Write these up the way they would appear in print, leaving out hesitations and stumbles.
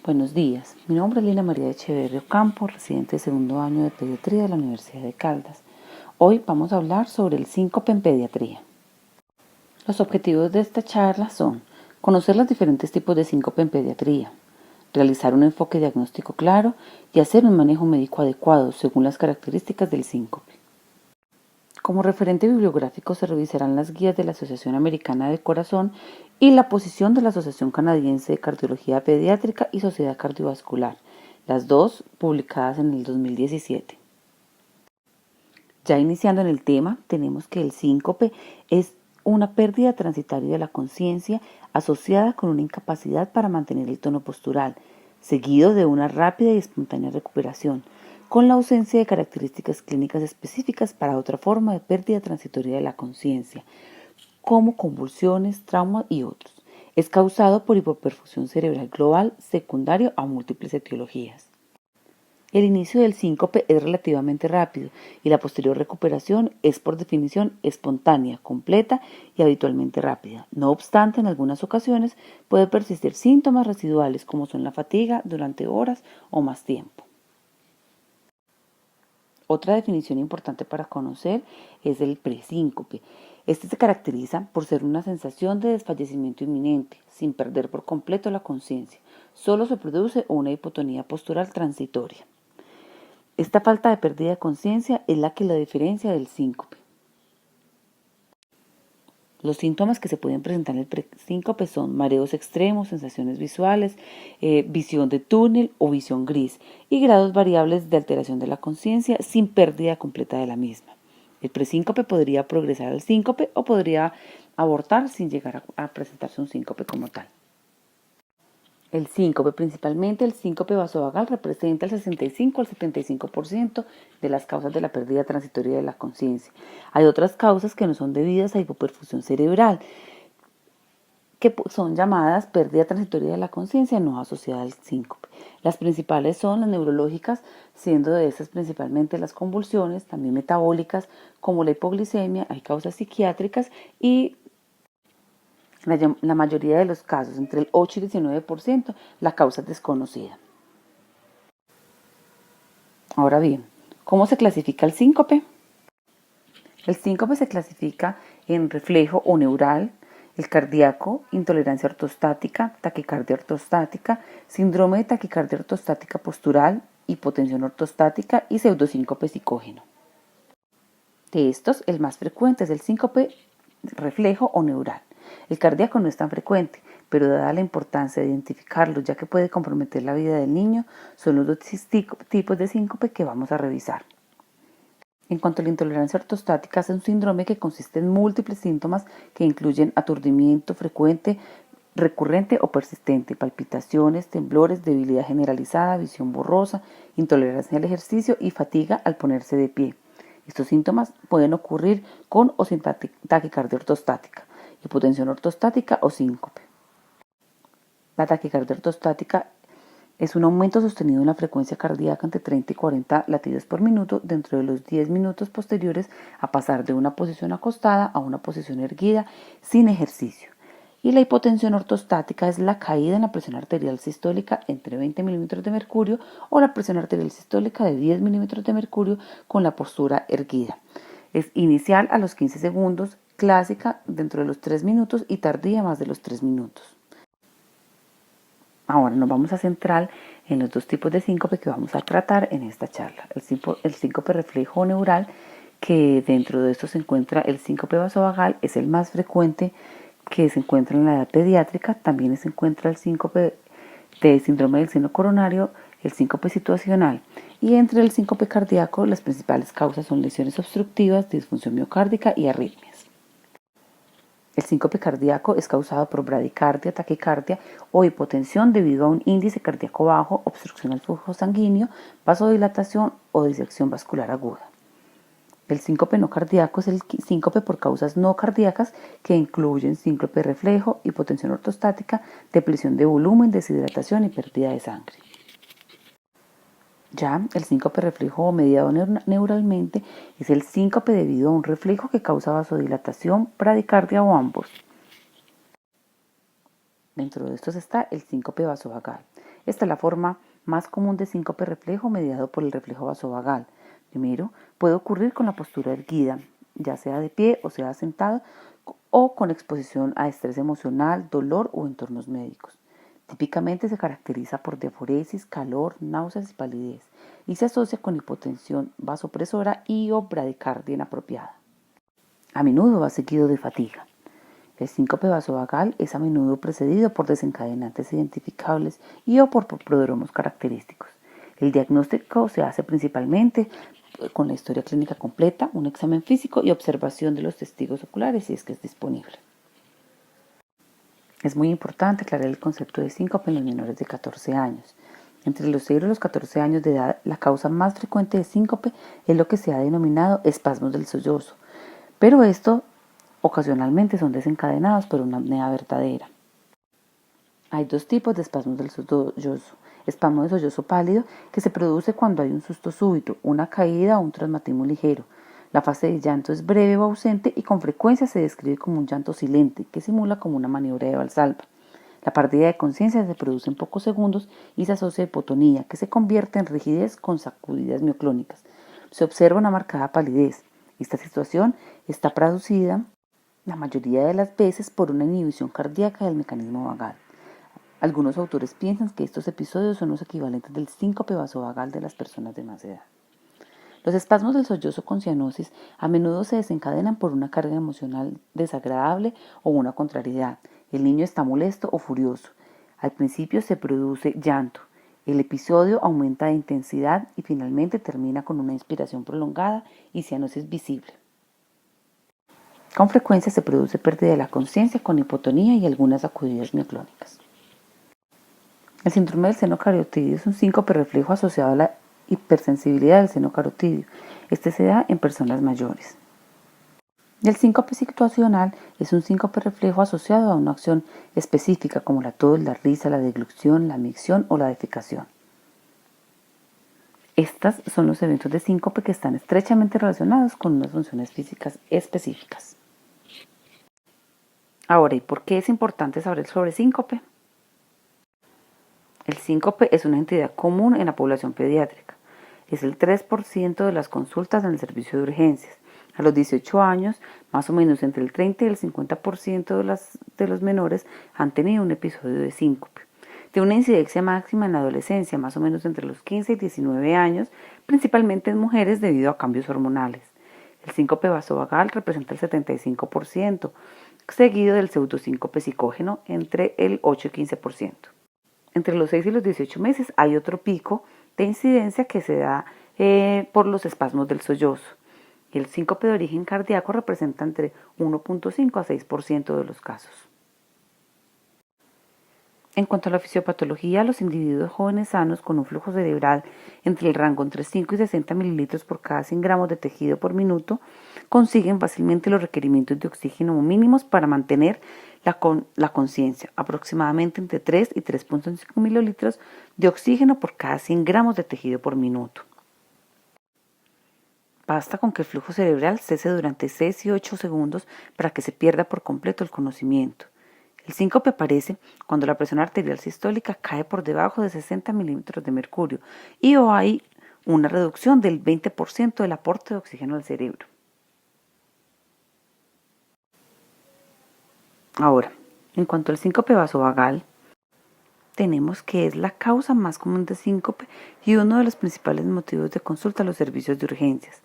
Buenos días, mi nombre es Lina María Echeverri Ocampo, residente de segundo año de pediatría de la Universidad de Caldas. Hoy vamos a hablar sobre el síncope en pediatría. Los objetivos de esta charla son conocer los diferentes tipos de síncope en pediatría, realizar un enfoque diagnóstico claro y hacer un manejo médico adecuado según las características del síncope. Como referente bibliográfico se revisarán las guías de la Asociación Americana de Corazón y la posición de la Asociación Canadiense de Cardiología Pediátrica y Sociedad Cardiovascular, las dos publicadas en el 2017. Ya iniciando en el tema, tenemos que el síncope es una pérdida transitoria de la conciencia asociada con una incapacidad para mantener el tono postural, seguido de una rápida y espontánea recuperación, con la ausencia de características clínicas específicas para otra forma de pérdida transitoria de la conciencia, como convulsiones, traumas y otros. Es causado por hipoperfusión cerebral global secundario a múltiples etiologías. El inicio del síncope es relativamente rápido y la posterior recuperación es por definición espontánea, completa y habitualmente rápida. No obstante, en algunas ocasiones puede persistir síntomas residuales como son la fatiga durante horas o más tiempo. Otra definición importante para conocer es el presíncope. Este se caracteriza por ser una sensación de desfallecimiento inminente, sin perder por completo la conciencia. Solo se produce una hipotonía postural transitoria. Esta falta de pérdida de conciencia es la que la diferencia del síncope. Los síntomas que se pueden presentar en el presíncope son mareos extremos, sensaciones visuales, visión de túnel o visión gris y grados variables de alteración de la conciencia sin pérdida completa de la misma. El presíncope podría progresar al síncope o podría abortar sin llegar a presentarse un síncope como tal. El síncope, principalmente el síncope vasovagal, representa el 65 al 75% de las causas de la pérdida transitoria de la conciencia. Hay otras causas que no son debidas a hipoperfusión cerebral, que son llamadas pérdida transitoria de la conciencia no asociada al síncope. Las principales son las neurológicas, siendo de esas principalmente las convulsiones, también metabólicas como la hipoglicemia, hay causas psiquiátricas y la mayoría de los casos, entre el 8 y el 19%, la causa es desconocida. Ahora bien, ¿cómo se clasifica el síncope? El síncope se clasifica en reflejo o neural, el cardíaco, intolerancia ortostática, taquicardia ortostática, síndrome de taquicardia ortostática postural, hipotensión ortostática y pseudosíncope psicógeno. De estos, el más frecuente es el síncope reflejo o neural. El cardíaco no es tan frecuente, pero dada la importancia de identificarlo, ya que puede comprometer la vida del niño, son los dos tipos de síncope que vamos a revisar. En cuanto a la intolerancia ortostática, es un síndrome que consiste en múltiples síntomas que incluyen aturdimiento frecuente, recurrente o persistente, palpitaciones, temblores, debilidad generalizada, visión borrosa, intolerancia al ejercicio y fatiga al ponerse de pie. Estos síntomas pueden ocurrir con o sin taquicardia ortostática, hipotensión ortostática o síncope. La taquicardia ortostática es un aumento sostenido en la frecuencia cardíaca entre 30 y 40 latidos por minuto dentro de los 10 minutos posteriores a pasar de una posición acostada a una posición erguida sin ejercicio. Y la hipotensión ortostática es la caída en la presión arterial sistólica entre 20 milímetros de mercurio o la presión arterial sistólica de 10 milímetros de mercurio con la postura erguida. Es inicial a los 15 segundos, clásica dentro de los 3 minutos y tardía más de los 3 minutos. Ahora nos vamos a centrar en los dos tipos de síncope que vamos a tratar en esta charla. El síncope reflejo neural, que dentro de esto se encuentra el síncope vasovagal, es el más frecuente que se encuentra en la edad pediátrica. También se encuentra el síncope de síndrome del seno coronario, el síncope situacional. Y entre el síncope cardíaco, las principales causas son lesiones obstructivas, disfunción miocárdica y arritmias. El síncope cardíaco es causado por bradicardia, taquicardia o hipotensión debido a un índice cardíaco bajo, obstrucción al flujo sanguíneo, vasodilatación o disección vascular aguda. El síncope no cardíaco es el síncope por causas no cardíacas que incluyen síncope reflejo, hipotensión ortostática, depleción de volumen, deshidratación y pérdida de sangre. Ya el síncope reflejo mediado neuralmente es el síncope debido a un reflejo que causa vasodilatación, bradicardia o ambos. Dentro de estos está el síncope vasovagal. Esta es la forma más común de síncope reflejo mediado por el reflejo vasovagal. Primero, puede ocurrir con la postura erguida, ya sea de pie o sea sentado, o con exposición a estrés emocional, dolor o entornos médicos. Típicamente se caracteriza por diaforesis, calor, náuseas y palidez, y se asocia con hipotensión vasopresora y o bradicardia inapropiada. A menudo va seguido de fatiga. El síncope vasovagal es a menudo precedido por desencadenantes identificables y o por prodromos característicos. El diagnóstico se hace principalmente con la historia clínica completa, un examen físico y observación de los testigos oculares si es que es disponible. Es muy importante aclarar el concepto de síncope en los menores de 14 años. Entre los 0 y los 14 años de edad, la causa más frecuente de síncope es lo que se ha denominado espasmos del sollozo, pero estos ocasionalmente son desencadenados por una apnea verdadera. Hay dos tipos de espasmos del sollozo. Espasmo de sollozo pálido, que se produce cuando hay un susto súbito, una caída o un traumatismo ligero. La fase de llanto es breve o ausente y con frecuencia se describe como un llanto silente, que simula como una maniobra de Valsalva. La pérdida de conciencia se produce en pocos segundos y se asocia a hipotonía, que se convierte en rigidez con sacudidas mioclónicas. Se observa una marcada palidez. Esta situación está producida la mayoría de las veces por una inhibición cardíaca del mecanismo vagal. Algunos autores piensan que estos episodios son los equivalentes del síncope vasovagal de las personas de más edad. Los espasmos del sollozo con cianosis a menudo se desencadenan por una carga emocional desagradable o una contrariedad. El niño está molesto o furioso. Al principio se produce llanto. El episodio aumenta de intensidad y finalmente termina con una inspiración prolongada y cianosis visible. Con frecuencia se produce pérdida de la conciencia con hipotonía y algunas sacudidas mioclónicas. El síndrome del seno carotidio es un síncope reflejo asociado a la hipersensibilidad del seno carotidio. Este se da en personas mayores. El síncope situacional es un síncope reflejo asociado a una acción específica como la tos, la risa, la deglución, la micción o la defecación. Estas son los eventos de síncope que están estrechamente relacionados con unas funciones físicas específicas. Ahora, ¿y por qué es importante saber sobre síncope? El síncope es una entidad común en la población pediátrica. Es el 3% de las consultas en el servicio de urgencias. A los 18 años, más o menos entre el 30 y el 50% de los menores han tenido un episodio de síncope. Tiene una incidencia máxima en la adolescencia, más o menos entre los 15 y 19 años, principalmente en mujeres debido a cambios hormonales. El síncope vasovagal representa el 75%, seguido del pseudosíncope psicógeno entre el 8 y 15%. Entre los 6 y los 18 meses hay otro pico de incidencia que se da por los espasmos del sollozo. El síncope de origen cardíaco representa entre 1.5 a 6% de los casos. En cuanto a la fisiopatología, los individuos jóvenes sanos con un flujo cerebral entre el rango entre 5 y 60 mililitros por cada 100 gramos de tejido por minuto consiguen fácilmente los requerimientos de oxígeno mínimos para mantener la conciencia, aproximadamente entre 3 y 3.5 mililitros de oxígeno por cada 100 gramos de tejido por minuto. Basta con que el flujo cerebral cese durante 6 y 8 segundos para que se pierda por completo el conocimiento. El síncope aparece cuando la presión arterial sistólica cae por debajo de 60 milímetros de mercurio y o hay una reducción del 20% del aporte de oxígeno al cerebro. Ahora, en cuanto al síncope vasovagal, tenemos que es la causa más común de síncope y uno de los principales motivos de consulta a los servicios de urgencias.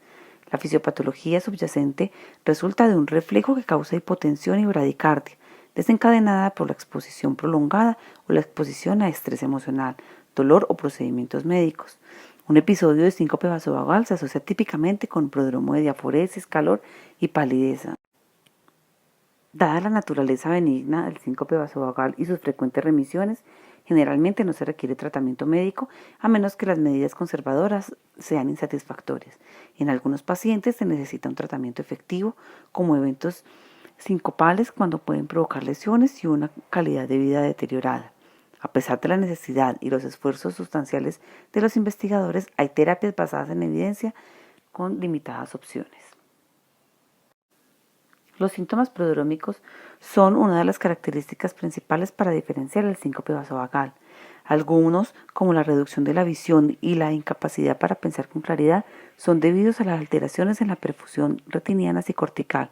La fisiopatología subyacente resulta de un reflejo que causa hipotensión y bradicardia, desencadenada por la exposición prolongada o la exposición a estrés emocional, dolor o procedimientos médicos. Un episodio de síncope vasovagal se asocia típicamente con prodromo de diaforesis, calor y palidez. Dada la naturaleza benigna del síncope vasovagal y sus frecuentes remisiones, generalmente no se requiere tratamiento médico a menos que las medidas conservadoras sean insatisfactorias. En algunos pacientes se necesita un tratamiento efectivo, como eventos sincopales cuando pueden provocar lesiones y una calidad de vida deteriorada. A pesar de la necesidad y los esfuerzos sustanciales de los investigadores, hay terapias basadas en evidencia con limitadas opciones. Los síntomas prodrómicos son una de las características principales para diferenciar el síncope vasovagal. Algunos, como la reducción de la visión y la incapacidad para pensar con claridad, son debidos a las alteraciones en la perfusión retiniana y cortical.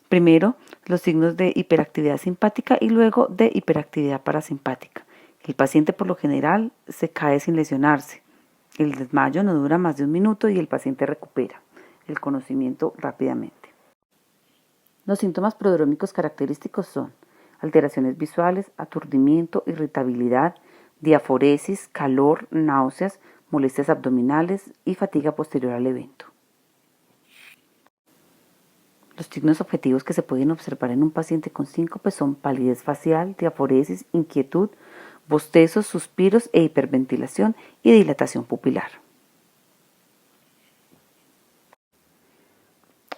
Primero, los signos de hiperactividad simpática y luego de hiperactividad parasimpática. El paciente por lo general se cae sin lesionarse. El desmayo no dura más de 1 minuto y el paciente recupera el conocimiento rápidamente. Los síntomas prodrómicos característicos son alteraciones visuales, aturdimiento, irritabilidad, diaforesis, calor, náuseas, molestias abdominales y fatiga posterior al evento. Los signos objetivos que se pueden observar en un paciente con síncope son palidez facial, diaforesis, inquietud, bostezos, suspiros e hiperventilación y dilatación pupilar.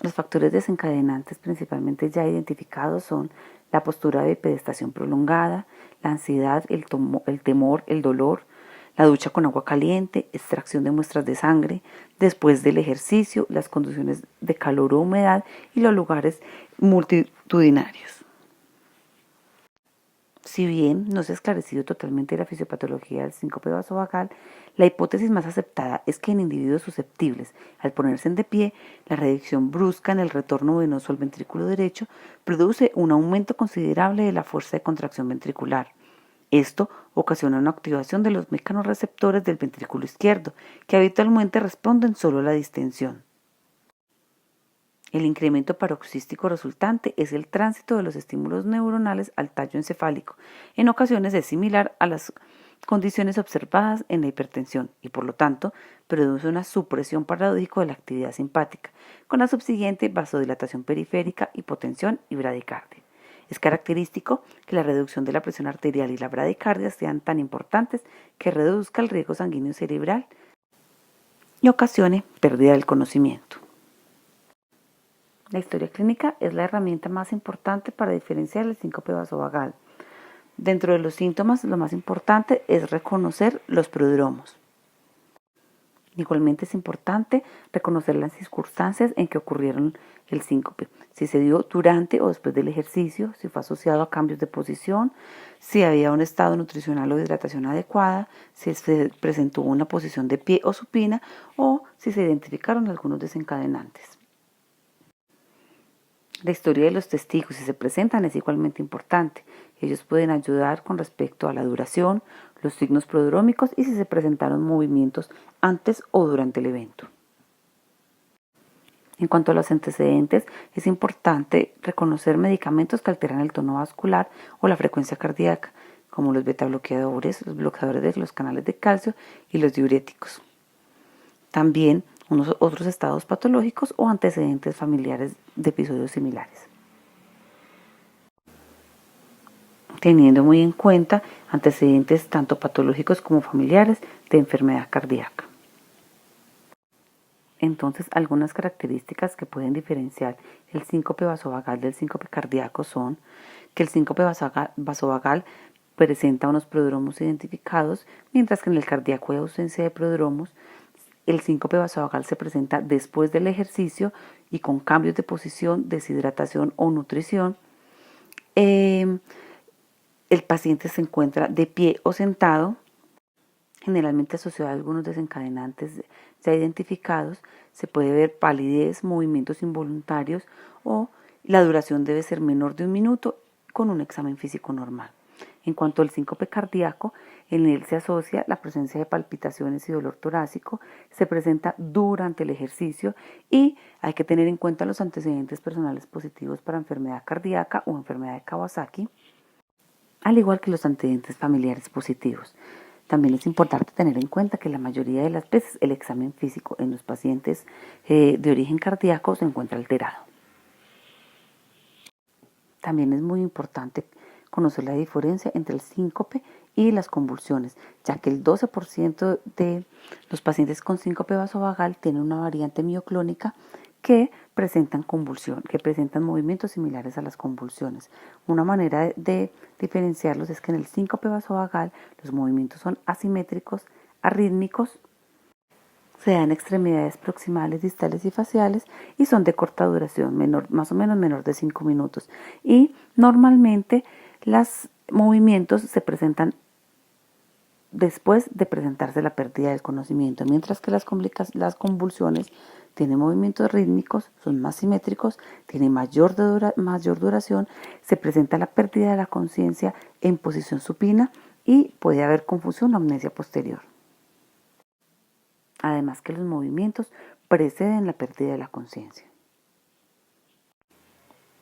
Los factores desencadenantes principalmente ya identificados son la postura de bipedestación prolongada, la ansiedad, el temor, el dolor, la ducha con agua caliente, extracción de muestras de sangre, después del ejercicio, las condiciones de calor o humedad y los lugares multitudinarios. Si bien no se ha esclarecido totalmente la fisiopatología del síncope vasovagal, la hipótesis más aceptada es que en individuos susceptibles, al ponerse de pie, la reducción brusca en el retorno venoso al ventrículo derecho produce un aumento considerable de la fuerza de contracción ventricular. Esto ocasiona una activación de los mecanorreceptores del ventrículo izquierdo, que habitualmente responden solo a la distensión. El incremento paroxístico resultante es el tránsito de los estímulos neuronales al tallo encefálico. En ocasiones es similar a las condiciones observadas en la hipertensión y, por lo tanto, produce una supresión paradójica de la actividad simpática, con la subsiguiente vasodilatación periférica, hipotensión y bradicardia. Es característico que la reducción de la presión arterial y la bradicardia sean tan importantes que reduzca el riesgo sanguíneo cerebral y ocasione pérdida del conocimiento. La historia clínica es la herramienta más importante para diferenciar el síncope vasovagal. Dentro de los síntomas, lo más importante es reconocer los prodromos. Igualmente es importante reconocer las circunstancias en que ocurrieron el síncope, si se dio durante o después del ejercicio, si fue asociado a cambios de posición, si había un estado nutricional o de hidratación adecuada, si se presentó una posición de pie o supina o si se identificaron algunos desencadenantes. La historia de los testigos, si se presentan, es igualmente importante. Ellos pueden ayudar con respecto a la duración, los signos prodrómicos y si se presentaron movimientos antes o durante el evento. En cuanto a los antecedentes, es importante reconocer medicamentos que alteran el tono vascular o la frecuencia cardíaca, como los betabloqueadores, los bloqueadores de los canales de calcio y los diuréticos. También otros estados patológicos o antecedentes familiares de episodios similares. Teniendo muy en cuenta antecedentes tanto patológicos como familiares de enfermedad cardíaca. Entonces, algunas características que pueden diferenciar el síncope vasovagal del síncope cardíaco son que el síncope vasovagal presenta unos prodromos identificados, mientras que en el cardíaco hay ausencia de prodromos. El síncope vasovagal se presenta después del ejercicio y con cambios de posición, deshidratación o nutrición. El paciente se encuentra de pie o sentado, generalmente asociado a algunos desencadenantes ya identificados. Se puede ver palidez, movimientos involuntarios o la duración debe ser menor de 1 minuto con un examen físico normal. En cuanto al síncope cardíaco, en él se asocia la presencia de palpitaciones y dolor torácico, se presenta durante el ejercicio y hay que tener en cuenta los antecedentes personales positivos para enfermedad cardíaca o enfermedad de Kawasaki, al igual que los antecedentes familiares positivos. También es importante tener en cuenta que la mayoría de las veces el examen físico en los pacientes de origen cardíaco se encuentra alterado. También es muy importante conocer la diferencia entre el síncope y las convulsiones, ya que el 12% de los pacientes con síncope vasovagal tienen una variante mioclónica que presentan convulsión, que presentan movimientos similares a las convulsiones. Una manera de diferenciarlos es que en el síncope vasovagal los movimientos son asimétricos, arrítmicos, se dan extremidades proximales, distales y faciales y son de corta duración, más o menos menor de 5 minutos. Y normalmente los movimientos se presentan después de presentarse la pérdida del conocimiento, mientras que las convulsiones tienen movimientos rítmicos, son más simétricos, tienen mayor duración, se presenta la pérdida de la conciencia en posición supina y puede haber confusión o amnesia posterior. Además que los movimientos preceden la pérdida de la conciencia.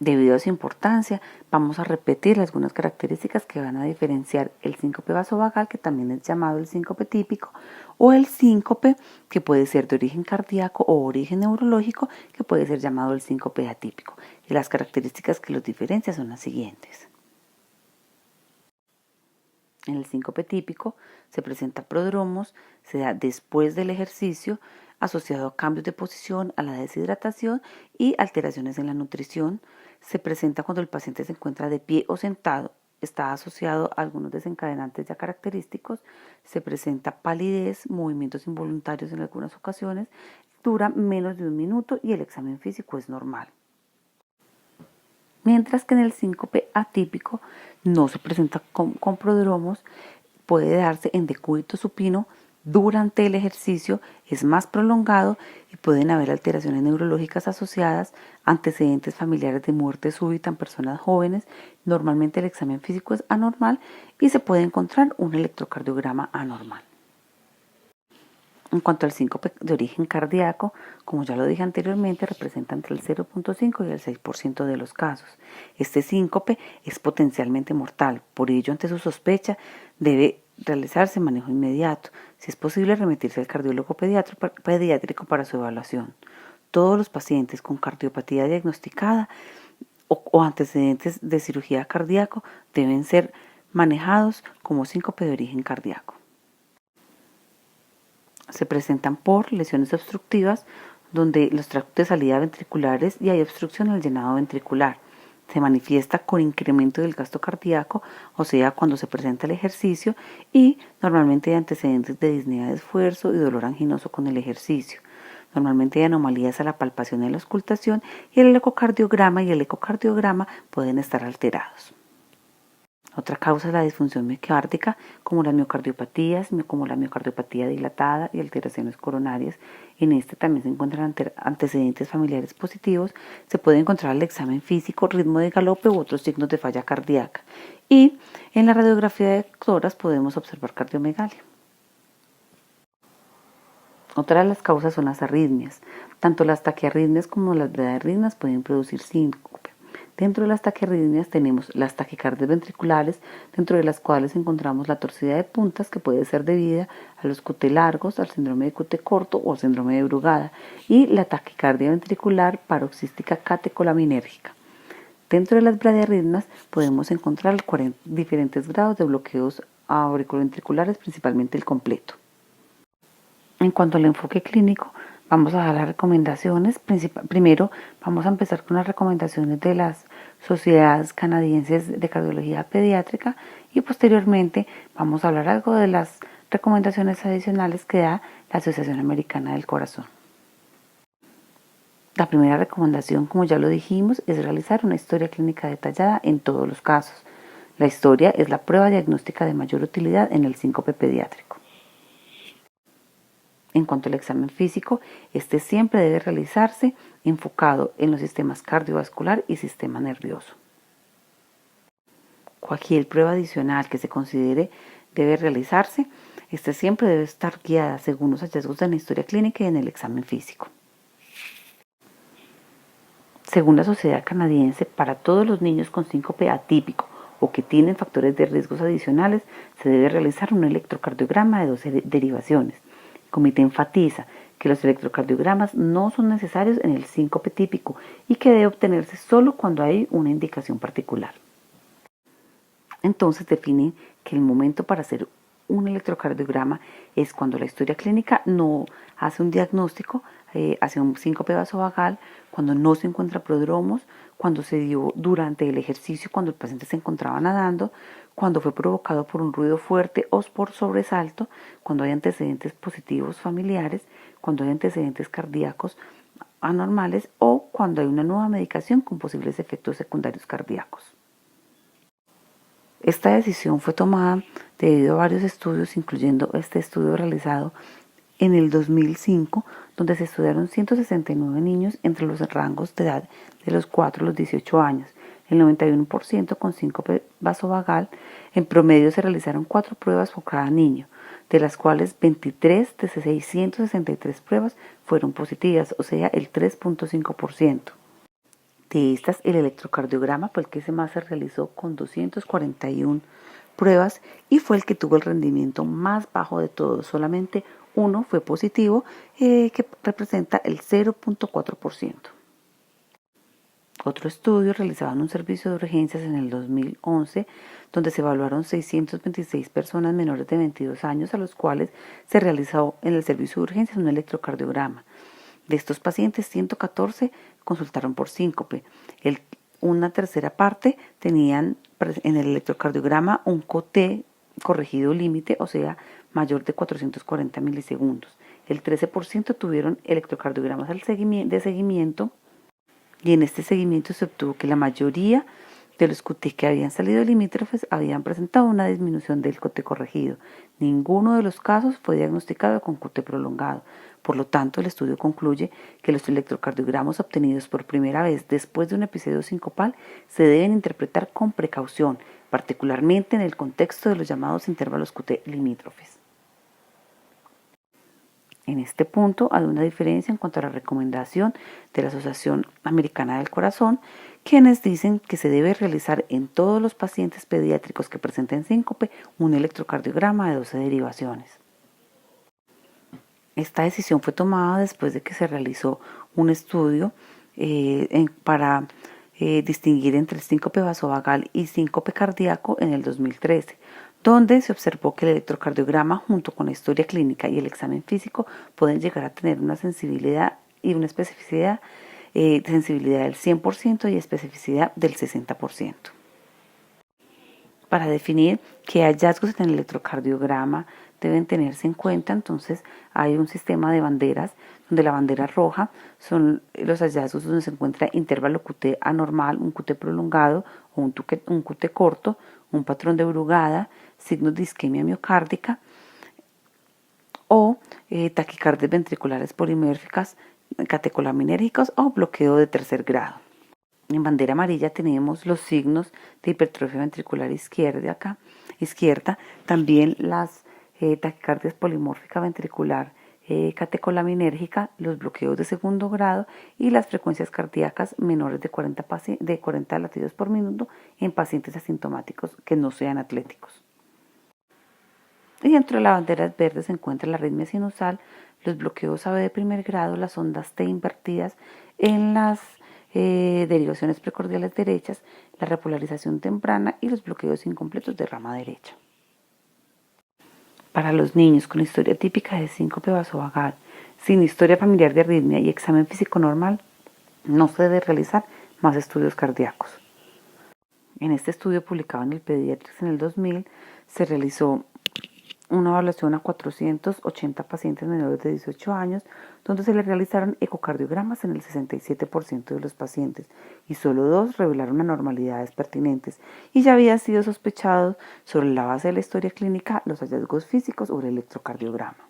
Debido a su importancia, vamos a repetir algunas características que van a diferenciar el síncope vasovagal, que también es llamado el síncope típico, o el síncope que puede ser de origen cardíaco o origen neurológico, que puede ser llamado el síncope atípico. Y las características que los diferencian son las siguientes. En el síncope típico se presenta prodromos, se da después del ejercicio, asociado a cambios de posición, a la deshidratación y alteraciones en la nutrición. Se presenta cuando el paciente se encuentra de pie o sentado. Está asociado a algunos desencadenantes ya característicos. Se presenta palidez, movimientos involuntarios en algunas ocasiones. Dura menos de 1 minuto y el examen físico es normal. Mientras que en el síncope atípico no se presenta con prodromos, puede darse en decúbito supino durante el ejercicio, es más prolongado y pueden haber alteraciones neurológicas asociadas, antecedentes familiares de muerte súbita en personas jóvenes. Normalmente el examen físico es anormal y se puede encontrar un electrocardiograma anormal. En cuanto al síncope de origen cardíaco, como ya lo dije anteriormente, representa entre el 0.5 y el 6% de los casos. Este síncope es potencialmente mortal, por ello ante su sospecha debe realizarse manejo inmediato. Si es posible, remitirse al cardiólogo pediátrico para su evaluación. Todos los pacientes con cardiopatía diagnosticada o antecedentes de cirugía cardíaco deben ser manejados como síncope de origen cardíaco. Se presentan por lesiones obstructivas donde los tractos de salida ventriculares y hay obstrucción al llenado ventricular. Se manifiesta con incremento del gasto cardíaco, o sea, cuando se presenta el ejercicio, y normalmente hay antecedentes de disnea de esfuerzo y dolor anginoso con el ejercicio. Normalmente hay anomalías a la palpación y a la auscultación, y el ecocardiograma y el ecocardiograma pueden estar alterados. Otra causa es la disfunción miocárdica, como las miocardiopatías, como la miocardiopatía dilatada y alteraciones coronarias. En este también se encuentran antecedentes familiares positivos. Se puede encontrar el examen físico, ritmo de galope u otros signos de falla cardíaca. Y en la radiografía de toras podemos observar cardiomegalia. Otra de las causas son las arritmias. Tanto las taquiarritmias como las bradiarritmias pueden producir síncope. Dentro de las taquiarritmias tenemos las taquicardias ventriculares, dentro de las cuales encontramos la torsividad de puntas, que puede ser debida a los QT largos, al síndrome de QT corto o al síndrome de Brugada, y la taquicardia ventricular paroxística catecolaminérgica. Dentro de las bradiarritmias podemos encontrar diferentes grados de bloqueos auriculoventriculares, principalmente el completo. En cuanto al enfoque clínico, vamos a dar las recomendaciones. Primero, vamos a empezar con las recomendaciones de las sociedades canadienses de cardiología pediátrica y posteriormente vamos a hablar algo de las recomendaciones adicionales que da la Asociación Americana del Corazón. La primera recomendación, como ya lo dijimos, es realizar una historia clínica detallada en todos los casos. La historia es la prueba diagnóstica de mayor utilidad en el síncope pediátrico. En cuanto al examen físico, este siempre debe realizarse enfocado en los sistemas cardiovascular y sistema nervioso. Cualquier prueba adicional que se considere debe realizarse, siempre debe estar guiada según los hallazgos de la historia clínica y en el examen físico. Según la Sociedad Canadiense, para todos los niños con síncope atípico o que tienen factores de riesgos adicionales, se debe realizar un electrocardiograma de 12 derivaciones. El comité enfatiza que los electrocardiogramas no son necesarios en el síncope típico y que debe obtenerse solo cuando hay una indicación particular. Entonces definen que el momento para hacer un electrocardiograma es cuando la historia clínica no hace un diagnóstico hacia un síncope vasovagal, cuando no se encuentra prodromos, cuando se dio durante el ejercicio, cuando el paciente se encontraba nadando, cuando fue provocado por un ruido fuerte o por sobresalto, cuando hay antecedentes positivos familiares, cuando hay antecedentes cardíacos anormales o cuando hay una nueva medicación con posibles efectos secundarios cardíacos. Esta decisión fue tomada debido a varios estudios, incluyendo este estudio realizado en el 2005, donde se estudiaron 169 niños entre los rangos de edad de los 4 a los 18 años, el 91% con síncope vasovagal. En promedio se realizaron 4 pruebas por cada niño, de las cuales 23 de 663 pruebas fueron positivas, o sea, el 3.5%. De estas, el electrocardiograma fue el que más se realizó con 241 pruebas y fue el que tuvo el rendimiento más bajo de todos. Solamente uno fue positivo, que representa el 0.4%. Otro estudio realizado en un servicio de urgencias en el 2011, donde se evaluaron 626 personas menores de 22 años a los cuales se realizó en el servicio de urgencias un electrocardiograma. De estos pacientes, 114 consultaron por síncope. Una tercera parte tenían en el electrocardiograma un COT corregido límite, o sea, mayor de 440 milisegundos. El 13% tuvieron electrocardiogramas de seguimiento, y en este seguimiento se obtuvo que la mayoría de los QT que habían salido limítrofes habían presentado una disminución del QT corregido. Ninguno de los casos fue diagnosticado con QT prolongado. Por lo tanto, el estudio concluye que los electrocardiogramas obtenidos por primera vez después de un episodio sincopal se deben interpretar con precaución, particularmente en el contexto de los llamados intervalos QT limítrofes. En este punto hay una diferencia en cuanto a la recomendación de la Asociación Americana del Corazón, quienes dicen que se debe realizar en todos los pacientes pediátricos que presenten síncope un electrocardiograma de 12 derivaciones. Esta decisión fue tomada después de que se realizó un estudio para distinguir entre el síncope vasovagal y síncope cardíaco en el 2013, donde se observó que el electrocardiograma junto con la historia clínica y el examen físico pueden llegar a tener una sensibilidad y una especificidad, sensibilidad del 100% y especificidad del 60%. Para definir qué hallazgos en el electrocardiograma deben tenerse en cuenta, entonces hay un sistema de banderas, donde la bandera roja son los hallazgos donde se encuentra intervalo QT anormal, un QT prolongado o un QT corto, un patrón de brugada, signos de isquemia miocárdica o taquicardias ventriculares polimórficas, catecolaminérgicos o bloqueo de tercer grado. En bandera amarilla tenemos los signos de hipertrofia ventricular izquierda, también las taquicardias polimórfica ventricular catecolaminérgica, los bloqueos de segundo grado y las frecuencias cardíacas menores de 40 latidos por minuto en pacientes asintomáticos que no sean atléticos. Y dentro de las banderas verdes se encuentra la arritmia sinusal, los bloqueos AB de primer grado, las ondas T invertidas en las derivaciones precordiales derechas, la repolarización temprana y los bloqueos incompletos de rama derecha. Para los niños con historia típica de síncope vasovagal, sin historia familiar de arritmia y examen físico normal, no se debe realizar más estudios cardíacos. En este estudio publicado en el Pediatrics en el 2000, se realizó una evaluación a 480 pacientes menores de 18 años, donde se les realizaron ecocardiogramas en el 67% de los pacientes y solo 2 revelaron anormalidades pertinentes y ya habían sido sospechados sobre la base de la historia clínica los hallazgos físicos o el electrocardiograma.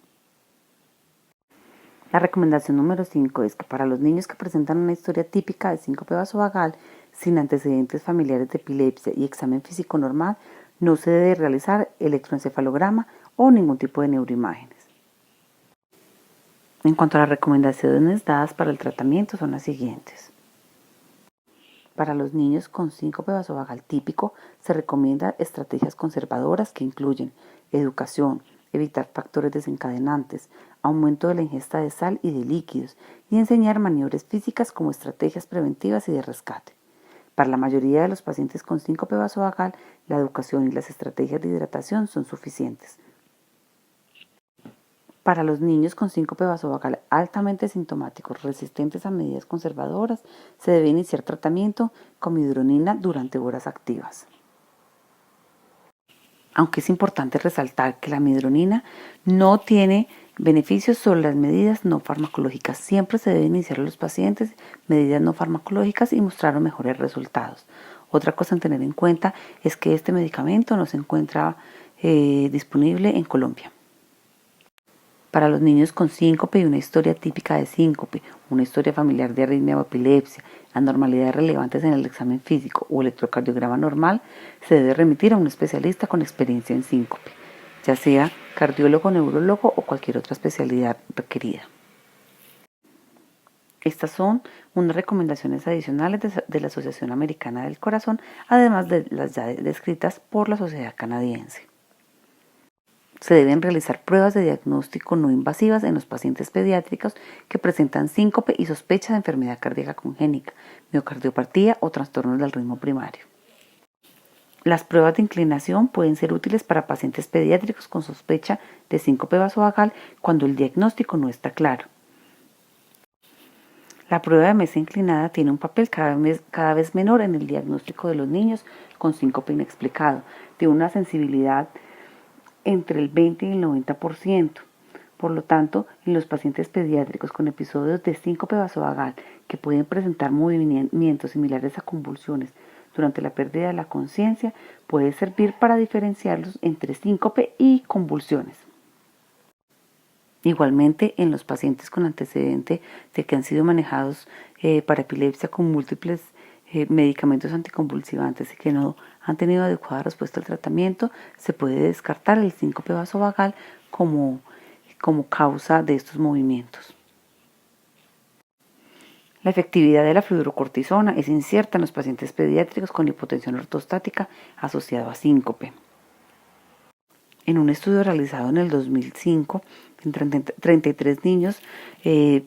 La recomendación número 5 es que para los niños que presentan una historia típica de síncope vasovagal sin antecedentes familiares de epilepsia y examen físico normal, no se debe realizar electroencefalograma o ningún tipo de neuroimágenes. En cuanto a las recomendaciones dadas para el tratamiento son las siguientes. Para los niños con síncope vasovagal típico se recomiendan estrategias conservadoras que incluyen educación, evitar factores desencadenantes, aumento de la ingesta de sal y de líquidos y enseñar maniobras físicas como estrategias preventivas y de rescate. Para la mayoría de los pacientes con síncope vasovagal, la educación y las estrategias de hidratación son suficientes. Para los niños con síncope vasovagal altamente sintomáticos resistentes a medidas conservadoras, se debe iniciar tratamiento con midodronina durante horas activas. Aunque es importante resaltar que la midodronina no tiene beneficios sobre las medidas no farmacológicas. Siempre se debe iniciar a los pacientes medidas no farmacológicas y mostrar mejores resultados. Otra cosa a tener en cuenta es que este medicamento no se encuentra disponible en Colombia. Para los niños con síncope y una historia típica de síncope, una historia familiar de arritmia o epilepsia, anormalidades relevantes en el examen físico o electrocardiograma normal, se debe remitir a un especialista con experiencia en síncope, ya sea cardiólogo, neurólogo o cualquier otra especialidad requerida. Estas son unas recomendaciones adicionales de la Asociación Americana del Corazón, además de las ya descritas por la Sociedad Canadiense. Se deben realizar pruebas de diagnóstico no invasivas en los pacientes pediátricos que presentan síncope y sospecha de enfermedad cardíaca congénita, miocardiopatía o trastornos del ritmo primario. Las pruebas de inclinación pueden ser útiles para pacientes pediátricos con sospecha de síncope vasovagal cuando el diagnóstico no está claro. La prueba de mesa inclinada tiene un papel cada vez menor en el diagnóstico de los niños con síncope inexplicado, de una sensibilidad entre el 20 y el 90%. Por lo tanto, en los pacientes pediátricos con episodios de síncope vasovagal que pueden presentar movimientos similares a convulsiones durante la pérdida de la conciencia, puede servir para diferenciarlos entre síncope y convulsiones. Igualmente, en los pacientes con antecedente de que han sido manejados para epilepsia con múltiples medicamentos anticonvulsivantes y que no han tenido adecuada respuesta al tratamiento, se puede descartar el síncope vasovagal como causa de estos movimientos. La efectividad de la fludrocortisona es incierta en los pacientes pediátricos con hipotensión ortostática asociada a síncope. En un estudio realizado en el 2005, en 33 niños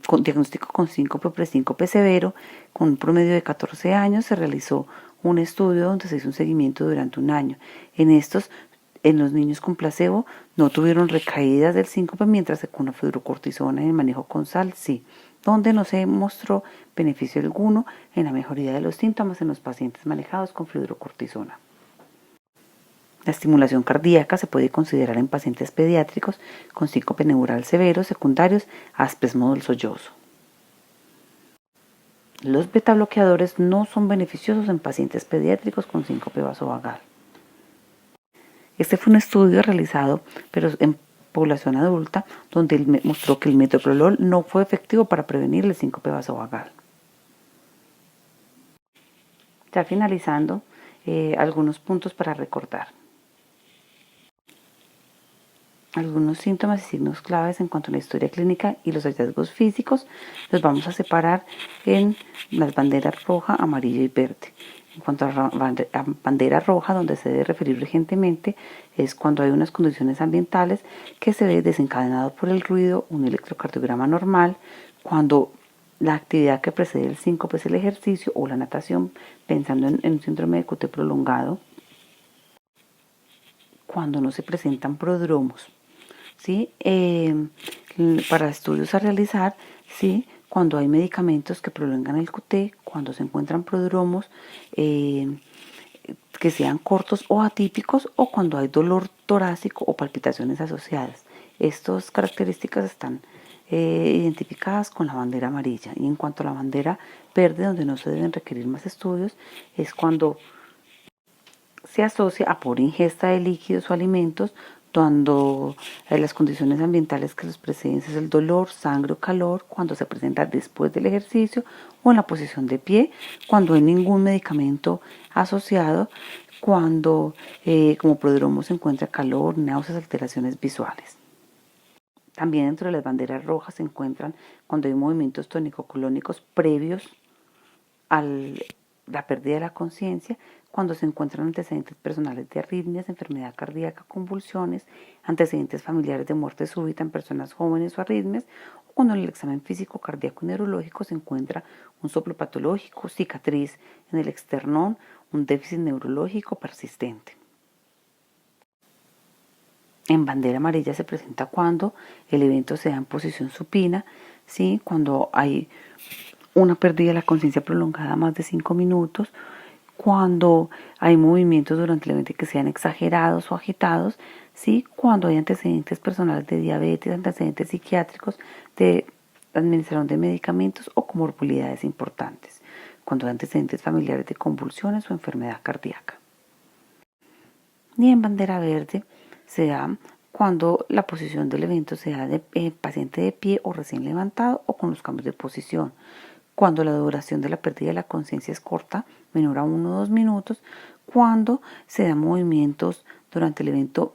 con diagnóstico con síncope o presíncope severo, con un promedio de 14 años, se realizó un estudio donde se hizo un seguimiento durante un año. En los niños con placebo no tuvieron recaídas del síncope, mientras que con la fludrocortisona en el manejo con sal sí, donde no se mostró beneficio alguno en la mejoría de los síntomas en los pacientes manejados con fludrocortisona. La estimulación cardíaca se puede considerar en pacientes pediátricos con síncope neural severo secundarios a espasmo del sollozo. Los betabloqueadores no son beneficiosos en pacientes pediátricos con síncope vasovagal. Este fue un estudio realizado pero en población adulta donde mostró que el metoprolol no fue efectivo para prevenir el síncope vasovagal. Ya finalizando, algunos puntos para recordar. Algunos síntomas y signos claves en cuanto a la historia clínica y los hallazgos físicos los vamos a separar en las banderas roja, amarilla y verde. En cuanto a bandera roja, donde se debe referir urgentemente, es cuando hay unas condiciones ambientales que se ve desencadenado por el ruido, un electrocardiograma normal, cuando la actividad que precede el síncope es el ejercicio o la natación, pensando en un síndrome de QT prolongado, cuando no se presentan prodromos. ¿Sí? Para estudios a realizar, ¿sí? Cuando hay medicamentos que prolongan el QT, cuando se encuentran prodromos que sean cortos o atípicos, o cuando hay dolor torácico o palpitaciones asociadas. Estas características están identificadas con la bandera amarilla. Y en cuanto a la bandera verde, donde no se deben requerir más estudios, es cuando se asocia a por ingesta de líquidos o alimentos, cuando las condiciones ambientales que los preceden es el dolor, sangre o calor, cuando se presenta después del ejercicio o en la posición de pie, cuando no hay ningún medicamento asociado, cuando como prodromo se encuentra calor, náuseas, alteraciones visuales. También dentro de las banderas rojas se encuentran cuando hay movimientos tónico-colónicos previos a la pérdida de la conciencia, cuando se encuentran antecedentes personales de arritmias, enfermedad cardíaca, convulsiones, antecedentes familiares de muerte súbita en personas jóvenes o arritmias, o cuando en el examen físico cardíaco y neurológico se encuentra un soplo patológico, cicatriz en el esternón, un déficit neurológico persistente. En bandera amarilla se presenta cuando el evento se da en posición supina, ¿sí? Cuando hay una pérdida de la conciencia prolongada más de 5 minutos, cuando hay movimientos durante el evento que sean exagerados o agitados, ¿sí? Cuando hay antecedentes personales de diabetes, antecedentes psiquiátricos, de administración de medicamentos o comorbilidades importantes. cuando hay antecedentes familiares de convulsiones o enfermedad cardíaca. Y en bandera verde se da cuando la posición del evento se da de paciente de pie o recién levantado o con los cambios de posición. Cuando la duración de la pérdida de la conciencia es corta, menor a 1 o 2 minutos, cuando se dan movimientos durante el evento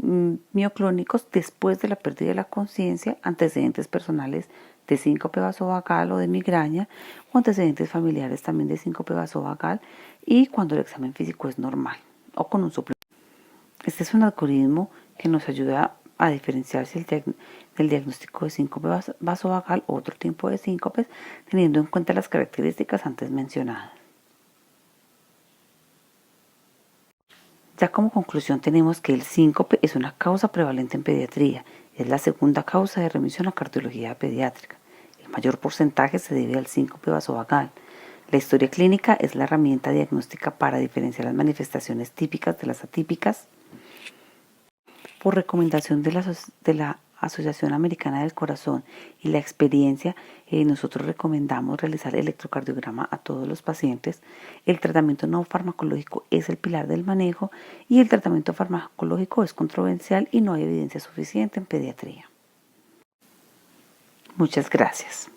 mioclónicos después de la pérdida de la conciencia, antecedentes personales de síncope vasovagal o de migraña, o antecedentes familiares también de síncope vasovagal, y cuando el examen físico es normal o con un suplemento. Este es un algoritmo que nos ayuda a diferenciar del diagnóstico de síncope vasovagal o otro tipo de síncopes, teniendo en cuenta las características antes mencionadas. Ya como conclusión tenemos que el síncope es una causa prevalente en pediatría, es la segunda causa de remisión a cardiología pediátrica. El mayor porcentaje se debe al síncope vasovagal. La historia clínica es la herramienta diagnóstica para diferenciar las manifestaciones típicas de las atípicas. Por recomendación de la Asociación Americana del Corazón y la experiencia, nosotros recomendamos realizar electrocardiograma a todos los pacientes. El tratamiento no farmacológico es el pilar del manejo y el tratamiento farmacológico es controversial y no hay evidencia suficiente en pediatría. Muchas gracias.